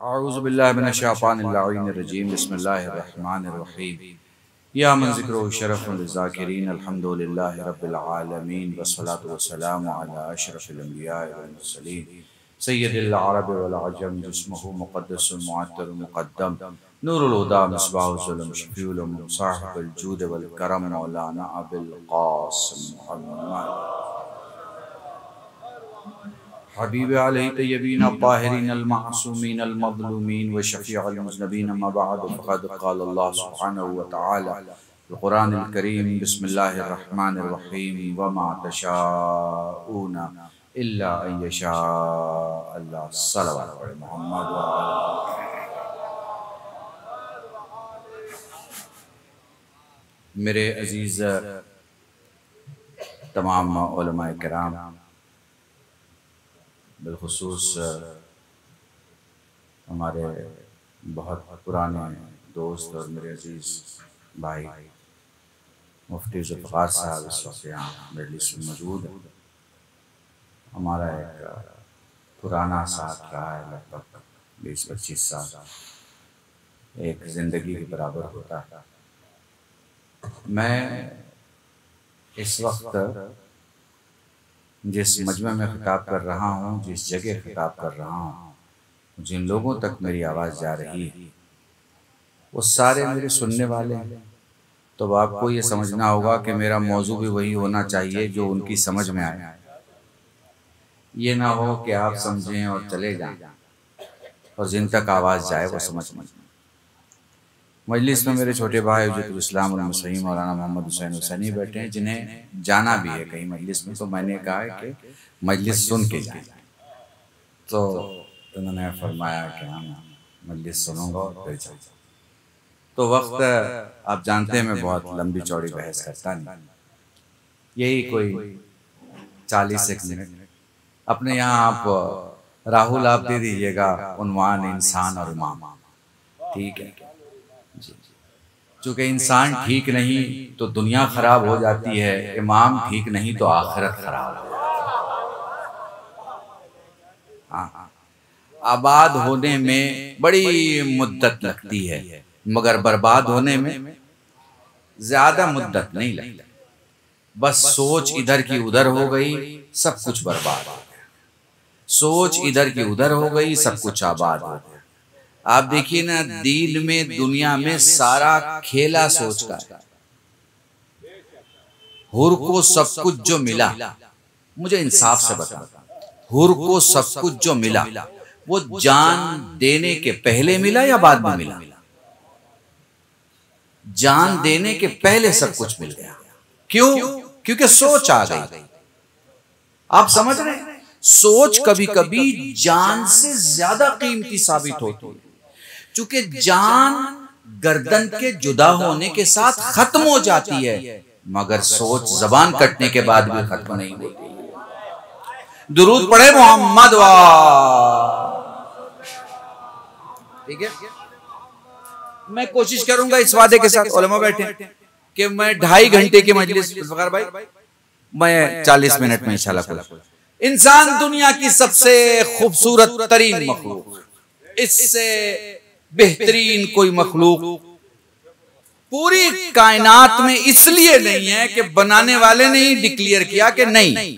औज़ु बिल्लाहि मिनश्शैतानिर्रजीम बिस्मिल्लाहिर्रहमानिर्रहीम या मन ज़िक्रुहु शरफ़ुल लिज़्ज़ाकिरीन अल्हम्दुलिल्लाहि रब्बिल आलमीन वस्सलातु वस्सलामु अला अशरफिल अंबिया'i वल मुरसलीन सय्यिदिल अरब वल अजम जिस्मुहु मुक़द्दसुल मुअत्तर मुक़द्दम नूरुल हुदा मिस्बाहुल ज़ुल्म शफ़ीउल उम्म साहिबुल जूद वल करम मौलाना अबुल क़ासिम मुहम्मद हबीब अलैहि तय्यबीन अत्ताहिरीन अल-मासूमीन अल-मज़लूमीन व शफ़ीउल मुज़नबीन अम्मा बअद फ़क़द क़ाल अल्लाह सुब्हानहु व तआला फ़िल-क़ुरानिल करीम बिस्मिल्लाहिर रहमानिर रहीम व मा तशाऊन इल्ला अन यशा अल्लाह सल्लल्लाहु अलैहि मुहम्मद व मेरे अज़ीज़ तमाम उलमाए किराम, बिलखुसूस हमारे बहुत पुराने दोस्त और मेरे अजीज़ भाई मुफ्ती ज़ुल्फ़िकार साहब इस वक्त यहाँ मजलिस में मौजूद है। हमारा एक पुराना साथ रहा है, लगभग 20-25 साल, एक ज़िंदगी के बराबर होता है। मैं इस वक्त जिस मजमे में खिताब कर रहा हूँ, जिस जगह खिताब कर रहा हूँ, जिन लोगों तक मेरी आवाज़ जा रही है वो सारे मेरे सुनने वाले हैं। तो आपको ये समझना होगा कि मेरा मौजू भी वही होना चाहिए जो उनकी समझ में आए। ये ना हो कि आप समझें और चले जाएं और जिन तक आवाज़ जाए वो समझ में। मजलिस में मेरे छोटे भाई हुज्जतुल इस्लाम वल मुस्लिमीन मौलाना मोहम्मद हुसैन हुसैनी बैठे हैं, जिन्हें जाना भी है कहीं मजलिस में। तो मैंने कहा है कि मजलिस सुन के जाएं। तो उन्होंने फरमाया कि हम मजलिस सुनूंगा और फिर जाऊँगा। तो वक्त आप जानते हैं मैं बहुत लंबी चौड़ी बहस करता नहीं, यही कोई 40 मिनट अपने यहाँ आप राहुल आप दे दीजिएगा उन्वान इंसान और इमाम, ठीक है जी। चूँकि इंसान ठीक नहीं तो दुनिया खराब हो जाती है, इमाम ठीक नहीं तो आखिरत खराब हो जाती है। आबाद होने में बड़ी मुद्दत लगती है मगर बर्बाद होने में ज्यादा मुद्दत नहीं लगती। बस सोच इधर की उधर हो गई, सब कुछ बर्बाद हो गया। सोच इधर की उधर हो गई, सब कुछ आबाद हो गया। आप देखिए ना, दीन में दुनिया में सारा खेला सोच का है। हुर को सब कुछ जो मिला, मुझे इंसाफ से बता, हुर को सब कुछ जो मिला वो जान देने के पहले मिला या बाद में मिला? जान देने के पहले सब कुछ मिल गया। क्यों? क्योंकि सोच आ गई। आप समझ रहे हैं? सोच कभी कभी जान से ज्यादा कीमती साबित होती है। चूंकि जान गर्दन के जुदा होने के साथ खत्म हो जाती है, मगर सोच जबान कटने के बाद भी खत्म नहीं होती। दुरूद पढ़े मोहम्मद वा, ठीक है। मैं कोशिश करूंगा इस वादे के साथ, उलमा बैठे, कि मैं 2.5 घंटे की मजलिस भाई मैं 40 मिनट में इंशाल्लाह करूंगा। इंसान दुनिया की सबसे खूबसूरत तरीन मखलूक, इससे बेहतरीन कोई मखलूक पूरी कायनात में इसलिए नहीं है कि बनाने वाले ने ही डिक्लेयर किया कि नहीं।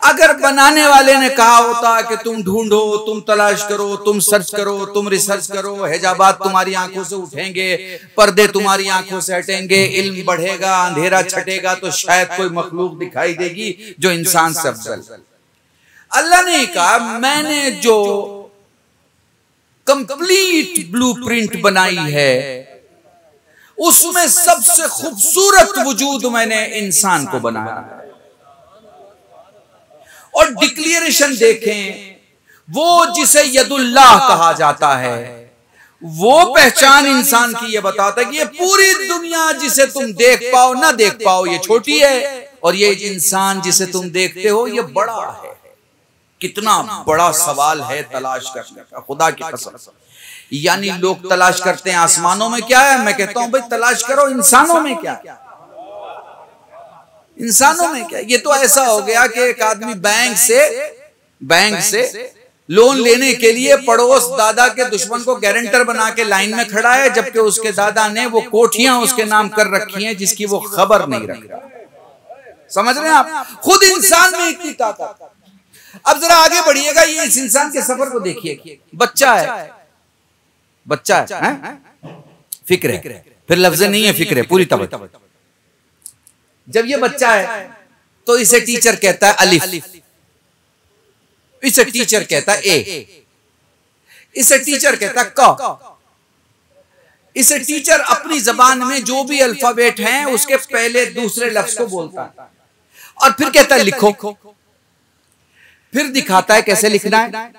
अगर बनाने वाले ने कहा होता कि तुम ढूंढो, तुम तलाश करो, तुम सर्च करो, तुम रिसर्च करो, हिजाबात तुम्हारी आंखों से उठेंगे, पर्दे तुम्हारी आंखों से हटेंगे, इल्म बढ़ेगा, अंधेरा छटेगा, तो शायद कोई मखलूक दिखाई देगी जो इंसान से अफजल। अल्लाह ने कहा मैंने जो कंप्लीट ब्लूप्रिंट बनाई है उसमें सबसे खूबसूरत वजूद मैंने इंसान को बनाया है। और डिक्लेरेशन देखें, वो जिसे यदुल्लाह कहा जाता है, वो पहचान इंसान की ये बताता है कि ये पूरी दुनिया जिसे तुम देख पाओ ना देख पाओ ये छोटी है, और ये इंसान जिसे तुम देखते हो ये बड़ा है। कितना बड़ा सवाल है तलाश करने का, खुदा की कसम। यानी लोग तलाश करते हैं आसमानों में क्या है, मैं कहता हूं भाई तलाश करो इंसानों में क्या है। इंसानों में क्या? ये तो ऐसा हो गया कि एक आदमी बैंक से लोन लेने के लिए पड़ोस दादा के दुश्मन को गारंटर बना के लाइन में खड़ा है, जबकि उसके दादा ने वो कोठियां उसके नाम कर रखी हैं जिसकी वो खबर नहीं रख रहा। समझ रहे हैं आप? खुद इंसान में इतनी ताकत। अब जरा आगे बढ़िएगा, ये इस इंसान के सफर को देखिए। बच्चा है, बच्चा है, फिक्र है, फिर लफ्ज़ नहीं है, फिक्र है पूरी तवज्जो। जब ये बच्चा है तो इसे टीचर कहता है अलिफ, इसे टीचर कहता है ए, इसे टीचर कहता है क, इसे टीचर अपनी जबान में जो भी अल्फाबेट हैं उसके पहले दूसरे लफ्ज को बोलता है और फिर कहता है लिखो, फिर दिखाता है कैसे लिखना है,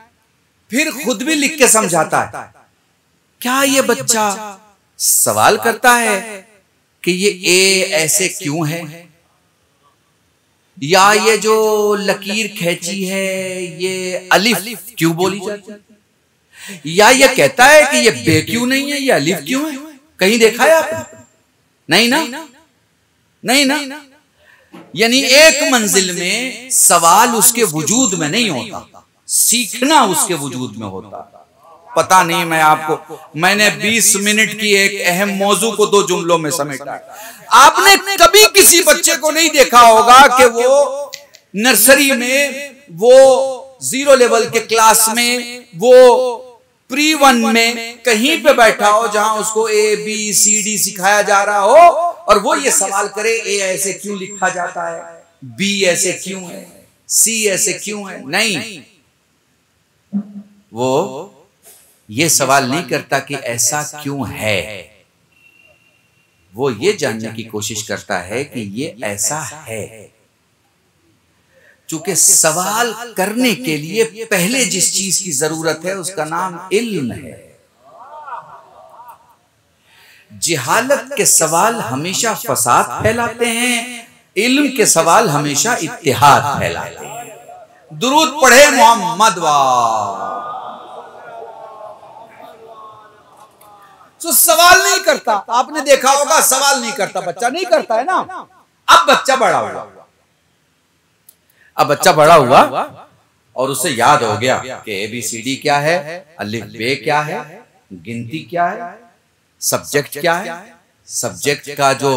फिर खुद भी लिख के समझाता है। क्या ये बच्चा सवाल करता है कि ये ए ऐसे क्यों है, या ये जो लकीर खींची है ये अलिफ क्यों बोली जाती है, या ये कहता है कि ये बे क्यों नहीं है, ये अलिफ क्यों है? कहीं देखा है आपने? नहीं ना, नहीं ना। यानी एक मंजिल में सवाल उसके वजूद में नहीं होता, सीखना उसके वजूद में होता। पता नहीं, मैंने 20 मिनट की एक अहम मौजू को 2 जुमलों में समेटा। आपने कभी किसी बच्चे को नहीं देखा होगा कि वो नर्सरी में, वो 0 लेवल के क्लास में, वो प्री-1 में कहीं पे बैठा हो जहां उसको ABCD सिखाया जा रहा हो और वो ये सवाल करे ए ऐसे क्यों लिखा जाता है, B ऐसे क्यों है, C ऐसे क्यों है। नहीं, वो ये सवाल नहीं करता कि ऐसा क्यों है, वो ये जानने की कोशिश करता है कि ये ऐसा है। चूंकि सवाल करने के लिए पहले जिस चीज की जरूरत है उसका नाम इल्म है। जिहालत के सवाल हमेशा फसाद फैलाते हैं, इल्म के सवाल हमेशा इत्तेहाद फैलाते हैं। दुरूद पढ़े मोहम्मद वाह। तो सवाल नहीं करता, आपने देखा होगा सवाल नहीं करता, बच्चा नहीं करता है ना। अब बच्चा बड़ा हुआ, और उसे याद हो गया कि ABCD क्या है, अलिफ बे क्या है, गिनती क्या है, सब्जेक्ट क्या है, सब्जेक्ट का जो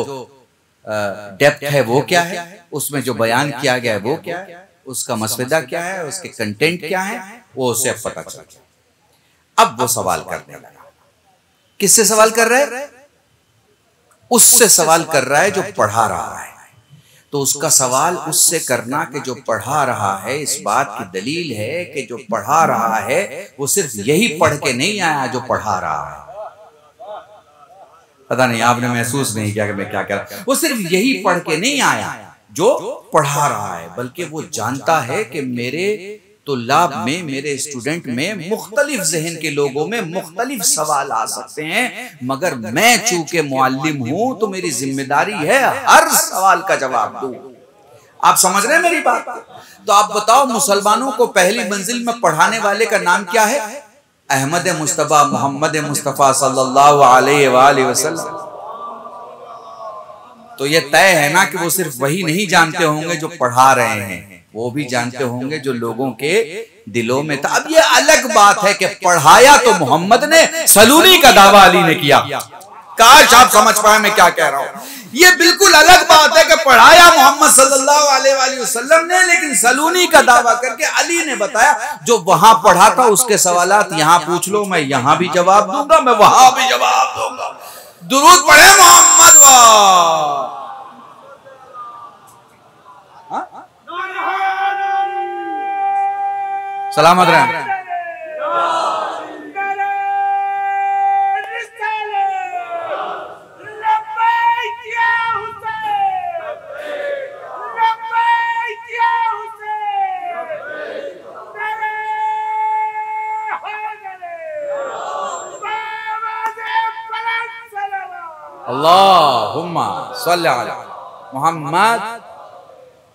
डेप्थ है वो क्या है, उसमें जो बयान किया गया है वो क्या है, उसका मसवदा क्या है, उसके कंटेंट क्या है, वो उसे पता चल गया। अब वो सवाल करने लगा। किससे सवाल कर रहा है? उससे सवाल कर रहा है जो पढ़ा रहा है। तो उसका सवाल उससे करना कि जो पढ़ा रहा है, इस बात की दलील है कि जो पढ़ा रहा है वो सिर्फ यही पढ़ के नहीं आया जो पढ़ा रहा है। पता नहीं आपने महसूस नहीं किया कि मैं क्या कह रहा हूं। वो सिर्फ यही पढ़ के नहीं आया जो पढ़ा रहा है, बल्कि वो जानता है कि मेरे तुल्लाब में, मेरे स्टूडेंट में मुख्तलिफ ज़हन के लोगों में मुख्तलिफ सवाल आ सकते हैं, मगर मैं चूंकि मुअल्लिम हूं तो मेरी जिम्मेदारी है हर सवाल का जवाब दूं। आप समझ रहे हैं मेरी बात? तो आप बताओ, मुसलमानों को पहली मंजिल में पढ़ाने वाले का नाम क्या है? अहमद मुस्तफा, मोहम्मद मुस्तफा सल्लल्लाहु अलैहि वसल्लम। तो ये तय है ना कि वो सिर्फ वही नहीं जानते होंगे जो पढ़ा रहे हैं, वो भी जानते होंगे जो लोगों के दिलों में था। अब ये अलग बात है कि पढ़ाया तो मोहम्मद ने, सलूनी का दावा अली ने किया। काश आप समझ पाए मैं क्या कह रहा हूं। ये बिल्कुल अलग बात है कि पढ़ाया मोहम्मद सल्लल्लाहु अलैहि वसल्लम ने, लेकिन सलूनी का दावा करके अली ने बताया। जो वहां पढ़ा था उसके सवालात यहां पूछ लो, मैं यहां भी जवाब दूंगा, मैं वहां भी जवाब दूंगा। दुरूद पढ़े मोहम्मद वाह। सलामत रहें। अल्लाहुम्मा सल्ली अला मोहम्मद।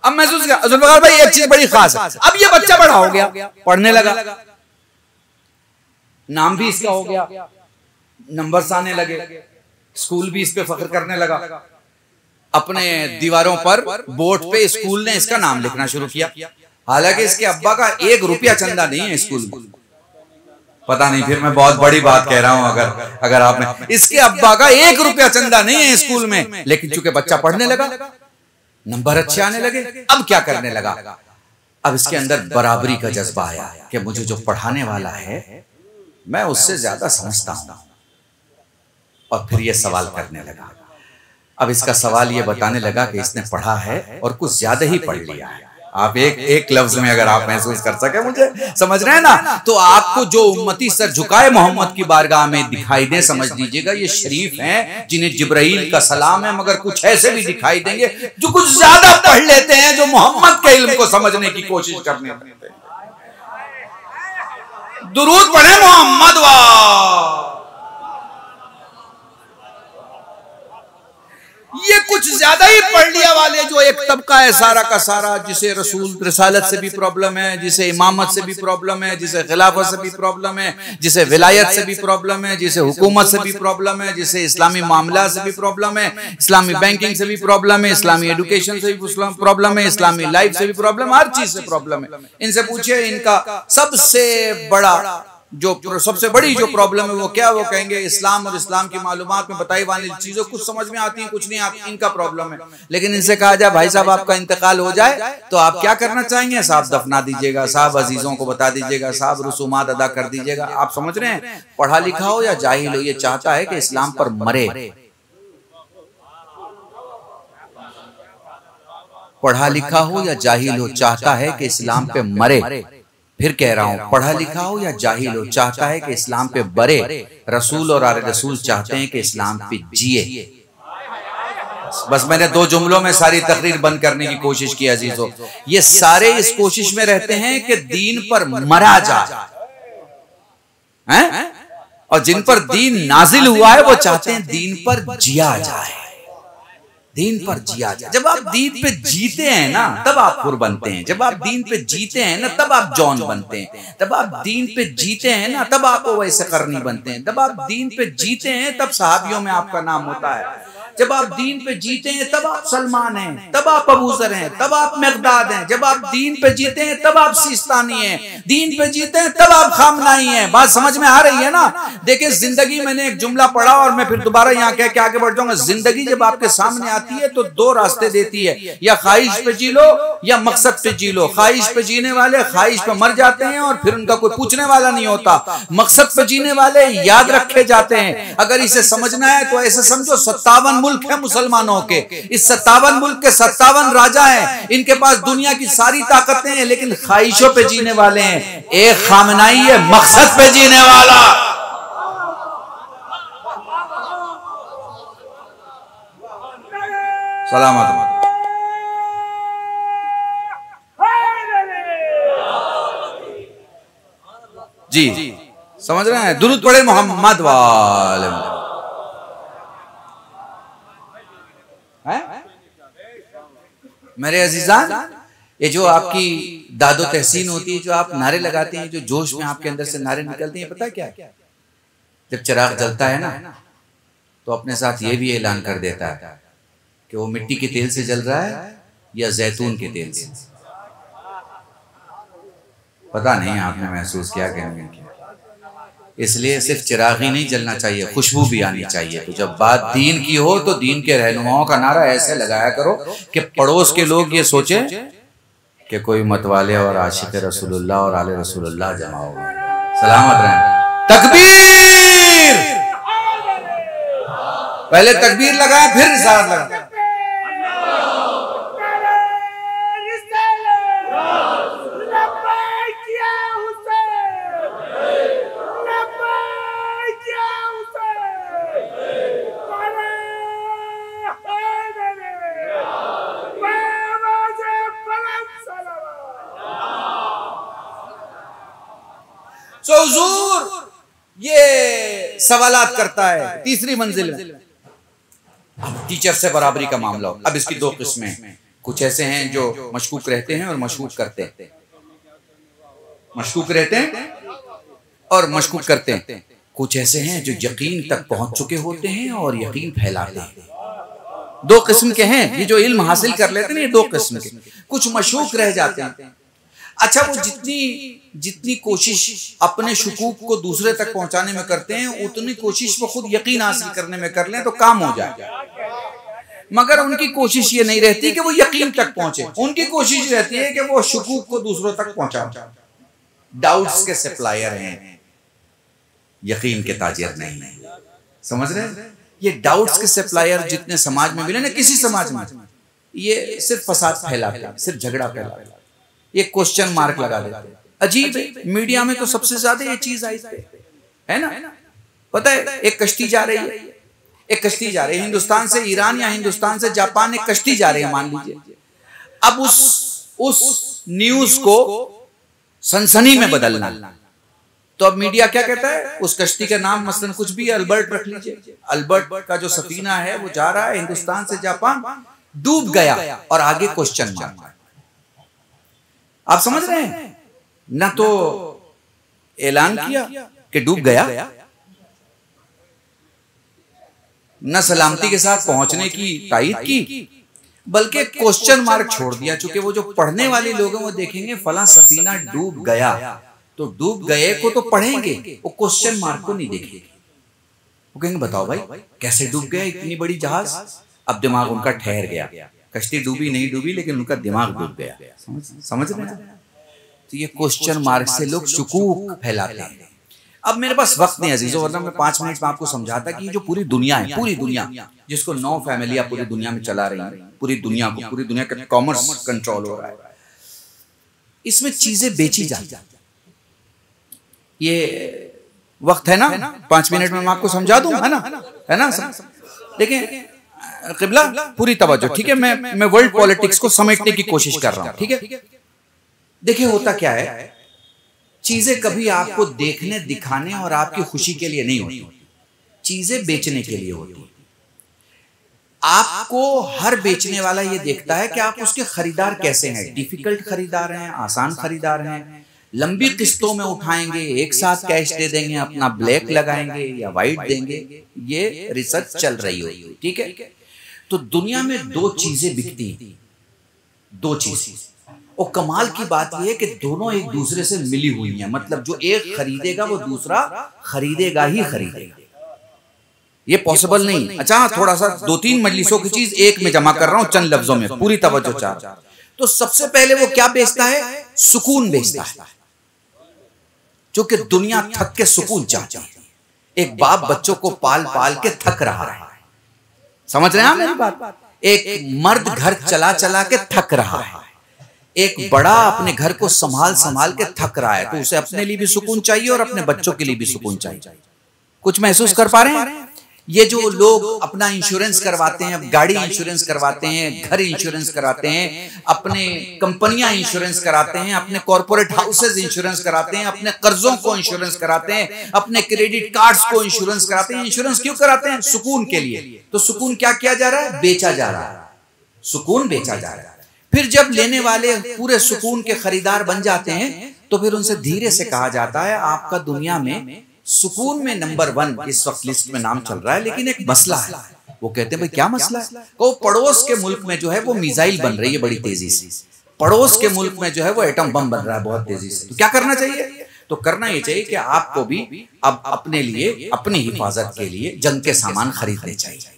अब महसूस किया जुल्फ़िकार भाई एक चीज बड़ी खास है। अब ये बच्चा बड़ा हो गया, पढ़ने लगा, नाम भी इसका हो गया, नंबर्स आने लगे, स्कूल भी इस पे फख्र करने लगा। अपने दीवारों पर बोर्ड पे स्कूल ने इसका नाम लिखना शुरू किया। हालांकि इसके अब्बा का 1 रुपया चंदा नहीं है स्कूल में। पता नहीं, फिर मैं बहुत बड़ी बात कह रहा हूं अगर आपने, इसके अब्बा का 1 रुपया चंदा नहीं है स्कूल में, लेकिन चूंकि बच्चा पढ़ने लगा, नंबर अच्छे आने लगे, अब क्या करने लगा, अब इसके अंदर बराबरी का जज्बा आया कि मुझे जो पढ़ाने वाला है मैं उससे ज्यादा समझता हूं, और फिर ये सवाल करने लगा। अब इसका सवाल ये बताने लगा कि इसने पढ़ा है और कुछ ज्यादा ही पढ़ लिया है। आप एक लफ्ज में अगर आप महसूस कर सके, मुझे समझ रहे हैं ना, तो आपको जो उम्मती सर झुकाए मोहम्मद की बारगाह में दिखाई दे, समझ लीजिएगा ये शरीफ हैं जिन्हें जिब्राइल का सलाम है, मगर कुछ ऐसे भी दिखाई देंगे जो कुछ ज्यादा पढ़ लेते हैं, जो मोहम्मद के इल्म को समझने की कोशिश करने लगते हैं। दुरूद पढ़े मोहम्मद वाह। ये कुछ ज्यादा ही पढ़ लिया वाले जो एक तबका है सारा का सारा, जिसे रसूल रिसालत से भी प्रॉब्लम है, जिसे इमामत से भी प्रॉब्लम है, जिसे खिलाफत से भी प्रॉब्लम है, जिसे विलायत से भी प्रॉब्लम है, जिसे हुकूमत से भी प्रॉब्लम है, जिसे इस्लामी मामला से भी प्रॉब्लम है, इस्लामी बैंकिंग से भी प्रॉब्लम है, इस्लामी एजुकेशन से भी प्रॉब्लम है, इस्लामी लाइफ से भी प्रॉब्लम, हर चीज से प्रॉब्लम है। इनसे पूछिए इनका सबसे बड़ी जो प्रॉब्लम है वो क्या, वो कहेंगे इस्लाम और इस्लाम की मालूमात में बताई वाली चीजें कुछ समझ में आती हैं, कुछ नहीं आती, इनका प्रॉब्लम है। लेकिन इनसे कहा जाए भाई साहब आपका इंतकाल हो जाए तो आप क्या करना चाहेंगे, साहब दफना दीजिएगा, साहब अजीजों को बता दीजिएगा, साहब रसूमात अदा कर दीजिएगा। आप समझ रहे हैं, पढ़ा लिखा हो या जाहिल हो, ये चाहता है कि इस्लाम पर मरे। पढ़ा लिखा हो या जाहिल हो, चाहता है कि इस्लाम पे मरे। फिर कह रहा हूं, पढ़ा लिखा हो या जाहिल हो, चाहता है कि इस्लाम पे बरे। रसूल और आले रसूल चाहते हैं कि इस्लाम पे जिए। बस मैंने 2 जुमलों में सारी तकरीर बंद करने की कोशिश की अजीजों। ये सारे इस कोशिश में रहते हैं कि दीन पर मरा जाए, हैं? और जिन पर दीन नाजिल हुआ है वो चाहते हैं दीन पर जिया जाए, दीन पर जिया जाए। जब आप दीन पे जीते हैं ना तब आप हुर बनते हैं, जब आप दीन पे जीते हैं ना तब आप जॉन बनते हैं, जब आप दीन पे जीते हैं ना तब आप वैसे करनी बनते हैं, जब आप दीन पे जीते हैं तब सहाबियों में आपका नाम होता है, जब आप दीन पे जीते हैं तब आप सलमान हैं, तब आप अबू ज़र हैं, तब आप मिक़दाद हैं, जब आप दीन पे जीते हैं तब आप सिस्तानी हैं, दीन पे जीते हैं तब आप खामनाई हैं। बात समझ में आ रही है ना? देखिए जिंदगी, मैंने एक जुमला पढ़ा और मैं फिर दोबारा यहाँ कह के आगे बढ़ जाऊंगा। जिंदगी जब आपके सामने आती है तो 2 रास्ते देती है, या ख्वाहिश पे जी लो या मकसद पे जी लो। ख्वाहिश पे जीने वाले ख्वाहिश पे मर जाते हैं और फिर उनका कोई पूछने वाला नहीं होता। मकसद पे जीने वाले याद रखे जाते हैं। अगर इसे समझना है तो ऐसे समझो 57 मुल्क है मुसलमानों के, इस 57 मुल्क के 57 राजा हैं, इनके पास दुनिया की सारी ताकतें हैं, लेकिन ख्वाहिशों पे जीने वाले हैं। एक खामनाई है मकसद पे जीने वाला। सलामत जी, समझ रहे हैं? दुरूद पढ़े मोहम्मद वाले। मेरे अजीजान, ये जो आपकी दादो तहसीन होती है, जो आप नारे लगाते हैं, जो जोश में आपके अंदर से नारे निकलते हैं, पता क्या? जब चिराग जलता है ना तो अपने साथ ये भी ऐलान कर देता है कि वो मिट्टी के तेल से जल रहा है या जैतून के तेल से। पता नहीं आपने महसूस किया कि नहीं किया। इसलिए सिर्फ चिराग ही नहीं जलना चाहिए, खुशबू भी आनी चाहिए। तो जब बात दीन की हो तो दीन के रहनुमाओं का नारा ऐसे लगाया करो कि पड़ोस के लोग ये सोचे कि कोई मतवाले और आशिक रसूलुल्लाह और आले रसूलुल्लाह जमा हो गए। सलामत रहें। तकबीर, पहले तकबीर लगाए फिर रिसालत लगाए। तो हुजूर ये सवालात करता है। तीसरी मंजिल में टीचर से बराबरी का मामला हो। अब इसकी 2 किस्में हैं। कुछ ऐसे हैं जो मशकूक रहते हैं और मशकूक करते हैं, मशकूक रहते हैं और मशकूक करते हैं। कुछ ऐसे हैं जो यकीन तक पहुंच चुके होते हैं और यकीन फैलाते हैं। 2 किस्म के हैं ये जो इल्म हासिल कर लेते हैं, ये 2 किस्म के। कुछ मशकूक रह जाते हैं। अच्छा, वो जितनी कोशिश अपने शुकूक को दूसरे तक पहुंचाने में करते हैं, उतनी कोशिश वो खुद यकीन हासिल करने में कर लें तो काम हो जाए। मगर उनकी कोशिश ये नहीं रहती कि वो यकीन तक पहुंचे, उनकी कोशिश रहती है कि वो शुकूक को दूसरों तक पहुंचाए। डाउट्स के सप्लायर हैं, यकीन के ताजिर नहीं है। समझ रहे हैं? ये डाउट्स के सप्लायर जितने समाज में मिले ना, किसी समाज में, ये सिर्फ फसाद फैलाते हैं, सिर्फ झगड़ा फैलाते हैं, ये क्वेश्चन मार्क लगा देते हैं। अजीब है, मीडिया में तो सबसे ज्यादा ये चीज आई है ना। पता है, एक कश्ती जा रही है, हिंदुस्तान से ईरान या हिंदुस्तान से जापान एक कश्ती जा रही है मान लीजिए। अब उस न्यूज को सनसनी में बदलना, तो अब मीडिया क्या कहता है, उस कश्ती का नाम मसलन कुछ भी अल्बर्ट रख लीजिए। अल्बर्ट का जो सफीना है वो जा रहा है हिंदुस्तान से जापान, डूब गया, और आगे क्वेश्चन मार्क। आप समझ रहे हैं ना, तो ऐलान किया कि डूब गया, न सलामती के साथ पहुंचने की तायीद की, बल्कि क्वेश्चन मार्क छोड़ दिया। चूंकि वो जो पढ़ने वाले लोग हैं वो देखेंगे फला सफीना डूब गया, तो डूब गए को तो पढ़ेंगे, वो क्वेश्चन मार्क को नहीं देखेंगे। वो कहेंगे बताओ भाई कैसे डूब गया इतनी बड़ी जहाज। अब दिमाग उनका ठहर गया, कश्ती डूबी नहीं डूबी, लेकिन उनका दिमाग डूब गया। समझ रहे हैं? तो ये क्वेश्चन मार्क से लोग शुकूक फैलाते हैं। अब मेरे पास वक्त नहीं अजीजों, वरना मैं 5 मिनट में आपको समझाता कि जो पूरी दुनिया है, पूरी दुनिया जिसको 9 फैमिलियां पूरी दुनिया में चला रही हैं, पूरी दुनिया का कॉमर्स कंट्रोल हो रहा है, इसमें चीजें बेची जाती। ये वक्त है ना, 5 मिनट में मैं आपको समझा दूं, है ना। देखिए क़िबला, पूरी तवज्जो, ठीक है। मैं वर्ल्ड पॉलिटिक्स को समेटने की कोशिश कर रहा हूं, ठीक है। देखिए होता क्या है, चीजें कभी आपको देखने, दिखाने और आपकी खुशी के लिए नहीं होती, चीजें बेचने के लिए होती। आपको हर बेचने वाला ये देखता है कि आप उसके खरीदार कैसे हैं, डिफिकल्ट खरीदार हैं, आसान खरीदार हैं, लंबी किस्तों में उठाएंगे, एक साथ कैश दे देंगे, अपना ब्लैक लगाएंगे या वाइट देंगे। ये रिसर्च चल रही होती, ठीक है। तो दुनिया में 2 चीजें बिकती, 2 चीजें, और कमाल की बात यह है कि दोनों एक दूसरे से मिली हुई हैं। मतलब जो एक खरीदेगा वो दूसरा खरीदेगा ही खरीदेगा, ये पॉसिबल नहीं। अच्छा, थोड़ा सा 2-3 मजलिसों की चीज एक में जमा कर रहा हूं चंद लफ्जों में, पूरी तवज्जो चाह। तो सबसे पहले वो क्या बेचता है, सुकून बेचता है, जो कि दुनिया थक के सुकून चाहती है। एक बाप बच्चों को पाल पाल के थक रहा है, समझ रहे हैं मेरी बात। एक मर्द घर चला चला के थक रहा है, एक बड़ा अपने घर को संभाल संभाल के थक रहा है, तो उसे अपने लिए भी सुकून चाहिए और अपने बच्चों के लिए भी सुकून चाहिए। कुछ महसूस कर पा रहे हैं? ये जो लोग अपना इंश्योरेंस करवाते हैं, गाड़ी इंश्योरेंस करवाते हैं, घर इंश्योरेंस कराते हैं, अपने कंपनियां इंश्योरेंस कराते हैं, अपने कॉर्पोरेट हाउसेज इंश्योरेंस कराते हैं, अपने कर्जों को इंश्योरेंस कराते हैं, अपने क्रेडिट कार्ड्स को इंश्योरेंस कराते हैं। इंश्योरेंस क्यों कराते हैं? सुकून के लिए। तो सुकून क्या किया जा रहा है? बेचा जा रहा है, सुकून बेचा जा रहा है। फिर जब लेने वाले पूरे सुकून के खरीदार बन जाते हैं, तो फिर उनसे धीरे से कहा जाता है आपका दुनिया में सुकून में नंबर 1 इस वक्त लिस्ट में नाम चल रहा है, लेकिन एक मसला है। वो कहते हैं भाई क्या मसला है? वो पड़ोस के मुल्क में जो है वो मिसाइल बन रही है बड़ी तेजी से, पड़ोस के मुल्क में जो है वो एटम बम बन रहा है बहुत तेजी से। तो क्या करना चाहिए? तो करना ये चाहिए कि आपको भी अब अपने लिए, अपनी हिफाजत के लिए जंग के सामान खरीदने चाहिए।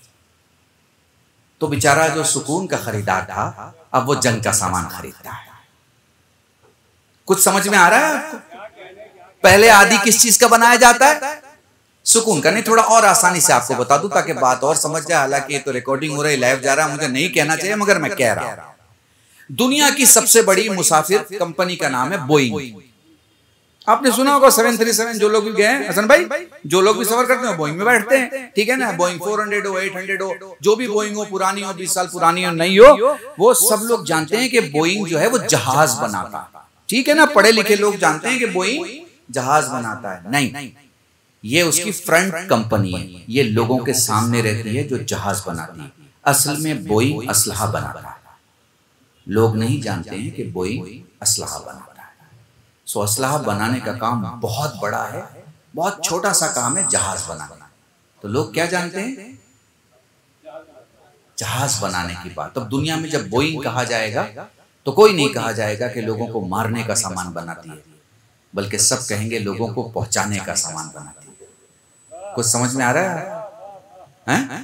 तो बेचारा जो सुकून का खरीदार था, अब वो जंग का सामान खरीदता है। कुछ समझ में आ रहा है आपको? पहले आदि किस चीज का बनाया जाता है? सुकून का। नहीं, थोड़ा और आसानी से आपको बता दूं ताकि बात और समझ जाए। हालांकि ये तो रिकॉर्डिंग हो रही, लाइव जा रहा है, मुझे नहीं कहना चाहिए मगर मैं कह रहा हूं। दुनिया की सबसे बड़ी मुसाफिर कंपनी का नाम है बोइंग। आपने सुना होगा 737, जो लोग भी गए हैं हसन भाई, जो लोग भी सफर करते हैं बोइंग में बैठते हैं, ठीक है ना। बोइंग 400 हो, 800 हो, जो भी बोइंग हो, पुरानी हो, 20 साल पुरानी हो, नहीं हो, वो सब लोग जानते हैं कि बोइंग जो है वो जहाज बनाता है, ठीक है ना। पढ़े लिखे लोग जानते हैं कि बोइंग जहाज बनाता है। नहीं, ये उसकी फ्रंट कंपनी है, ये लोगों के सामने रहती है जो जहाज बनाती है। असल में बोइंग असलहा बनाता है, लोग नहीं जानते हैं कि बोइंग असलहा बनाता है। सो असलहा बनाने का काम बहुत बड़ा है, बहुत छोटा सा काम है जहाज बनाना। तो लोग क्या जानते हैं? जहाज बनाने की बात। तो दुनिया में जब बोइंग कहा जाएगा तो कोई नहीं कहा जाएगा कि लोगों को मारने का सामान बनाती है, बल्कि सब कहेंगे लोगों को पहुंचाने का सामान बनाती है। कुछ समझ में आ रहा है?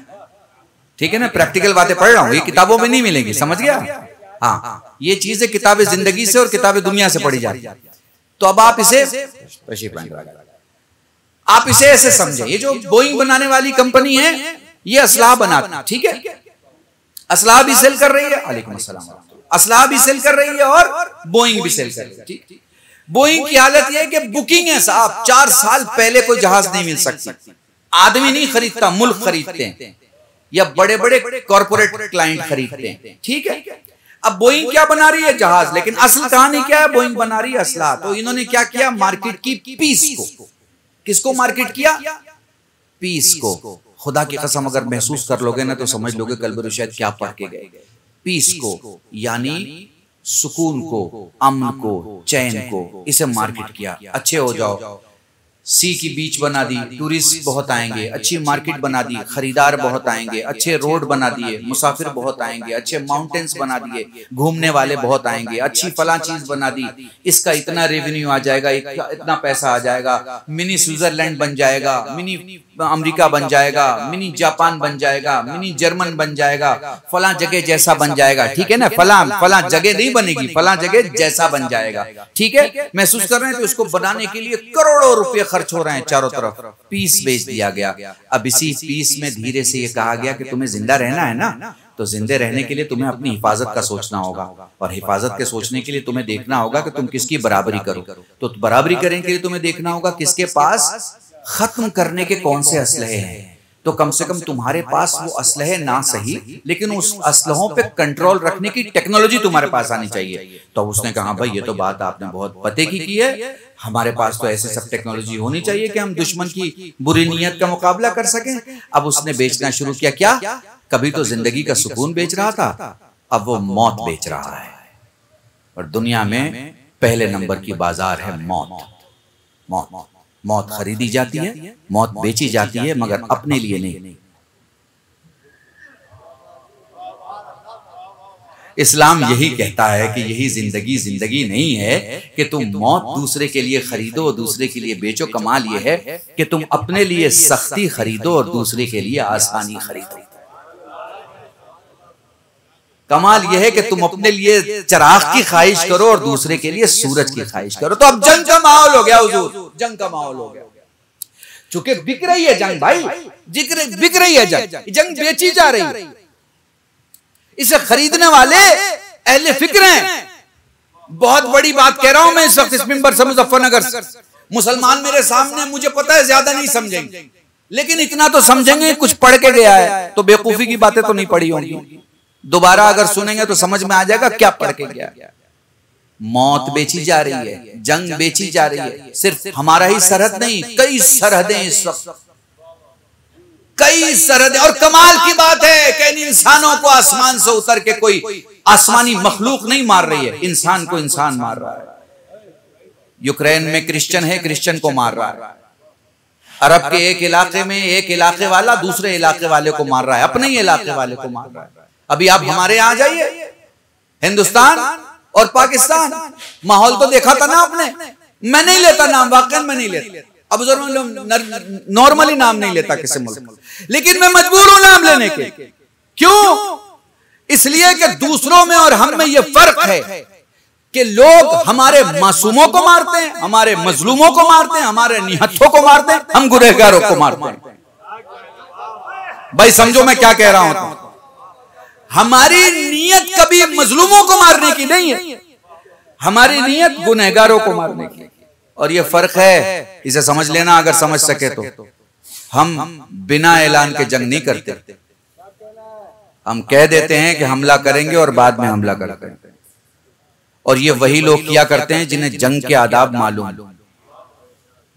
ठीक है ना, प्रैक्टिकल बातें पढ़ रहा हूं, ये किताबों में नहीं मिलेंगी, समझ गया? हाँ, ये चीजें किताबें जिंदगी से और किताबें दुनिया से पढ़ी जाती है। तो अब आप इसे ऐसे समझे, ये जो बोइंग बनाने वाली कंपनी है ये असलाह बनाती है, ठीक है, असलाह भी सेल कर रही है, वालेकुम अस्सलाम, असलाह भी सेल कर रही है और बोइंग भी सेल कर रही है, ठीक। बोइंग की हालत यह है कि बुकिंग है साहब, 4 साल पहले कोई जहाज नहीं मिल सकती, आदमी नहीं खरीदता, मुल्क खरीदते हैं या बड़े बड़े कॉर्पोरेट क्लाइंट खरीदते हैं, ठीक है। अब बोइंग क्या बना रही है? जहाज। लेकिन असल कहानी क्या है? बोइंग बना रही है असलाह। तो इन्होंने क्या किया? मार्केट की पीस को। किसको मार्केट किया? पीस को। खुदा की कसम अगर महसूस कर लोगे ना तो समझ लोगे कल शायद क्या पढ़ के गए। पीस को यानी सुकून को, अमन को, चैन को, इसे मार्केट किया। अच्छे हो जाओ, सी की बीच बना दी, टूरिस्ट बहुत आएंगे, अच्छी मार्केट बना दी, खरीदार बहुत आएंगे, अच्छे रोड बना दिए, मुसाफिर बहुत आएंगे, अच्छे माउंटेन्स बना दिए, घूमने वाले बहुत आएंगे, अच्छी फला चीज बना दी, इसका इतना रेवेन्यू आ जाएगा, इतना पैसा आ जाएगा, मिनी स्विट्जरलैंड बन जाएगा, मिनी अमेरिका बन जाएगा, मिनी जापान बन जाएगा, मिनी जर्मन बन जाएगा, फला जगह जैसा बन जाएगा, ठीक है ना। फला जगह नहीं बनेगी, फला जगह जैसा बन जाएगा, ठीक है। महसूस कर रहे हैं? तो इसको बनाने के लिए करोड़ों रुपए खर्च हो रहे हैं चारों तरफ। पीस बेच दिया गया। अब इसी पीस में धीरे से ये कहा गया कि तुम्हें जिंदा रहना है ना, तो जिंदे रहने के लिए तुम्हें अपनी हिफाजत का सोचना होगा, और हिफाजत के सोचने के लिए तुम्हें देखना होगा कि तुम किसकी बराबरी करो। तो बराबरी करने के लिए तुम्हें देखना होगा किसके पास खत्म करने के कौन से असलहे हैं। तो कम से कम तुम्हारे पास वो असलहे ना सही, लेकिन उस असलहों पे कंट्रोल रखने की टेक्नोलॉजी तुम्हारे पास आनी चाहिए। तो उसने कहा भाई ये तो बात आपने बहुत पते की है, हमारे पास तो ऐसे सब टेक्नोलॉजी होनी चाहिए कि हम दुश्मन की बुरी नीयत का मुकाबला कर सकें। अब उसने बेचना शुरू किया। क्या? कभी तो जिंदगी का सुकून बेच रहा था, अब वो मौत बेच रहा है। और दुनिया में पहले नंबर की बाजार है मौत। मौत मौत खरीदी जाती है, मौत बेची जाती है, मगर अपने लिए नहीं। इस्लाम यही कहता है कि यही जिंदगी नहीं है कि तुम मौत दूसरे के लिए खरीदो, दूसरे के लिए बेचो। कमाल यह है कि तुम अपने लिए सख्ती खरीदो और दूसरे के लिए आसानी खरीदो। कमाल यह है कि तुम अपने लिए चिराग की ख्वाहिश करो और दूसरे के लिए सूरज की ख्वाहिश करो। तो अब जंग का माहौल हो गया हुजूर, जंग का माहौल हो गया। चूंकि बिक रही है जंग भाई, बिक रही है जंग बेची जा रही है। इसे खरीदने वाले अहले फिक्र हैं। बहुत बड़ी बात कह रहा हूं मैं इस वक्त इस मिंबर से मुजफ्फरनगर। मुसलमान मेरे सामने, मुझे पता है ज्यादा नहीं समझेंगे, लेकिन इतना तो समझेंगे कुछ पढ़ के गया है, तो बेवकूफी की बातें तो नहीं पढ़ी होंगी। दोबारा अगर सुनेंगे तो समझ में आ जाएगा क्या पढ़ के गया। मौत बेची जा रही है, जंग बेची जा रही है। सिर्फ हमारा ही सरहद नहीं, कई सरहदें इस वक्त, कई सरहदें। और कमाल की बात है कि इन इंसानों को आसमान से उतर के कोई आसमानी मखलूक नहीं मार रही है, इंसान को इंसान मार रहा है। यूक्रेन में क्रिश्चियन है, क्रिश्चियन को मार रहा है। अरब के एक इलाके में एक इलाके वाला दूसरे इलाके वाले को मार रहा है, अपने ही इलाके वाले को मार रहा है। अभी आप हमारे यहां जाइए, हिंदुस्तान और पाकिस्तान, माहौल तो देखा था ना आपने। मैं नहीं लेता नाम, वाकई में नहीं लेता। अब जरूर नॉर्मली नाम नहीं लेता किसी मुल्क, लेकिन मैं मजबूर हूं नाम लेने के। क्यों? इसलिए कि दूसरों में और हम में यह फर्क है कि लोग हमारे मासूमों को मारते हैं, हमारे मजलूमों को मारते हैं, हमारे निहत्थों को मारते हैं, हम गुनहगारों को मारते हैं। भाई समझो मैं क्या कह रहा हूं। हमारी नीयत कभी मजलूमों को मारने की नहीं है, हमारी नीयत गुनहगारों को मारने की। और ये फर्क है, इसे समझ लेना अगर समझ सके तो। हम बिना ऐलान के जंग नहीं करते, हम कह देते हैं कि हमला करेंगे और बाद में हमला करते हैं। और ये वही लोग किया करते हैं जिन्हें जंग के आदाब मालूम,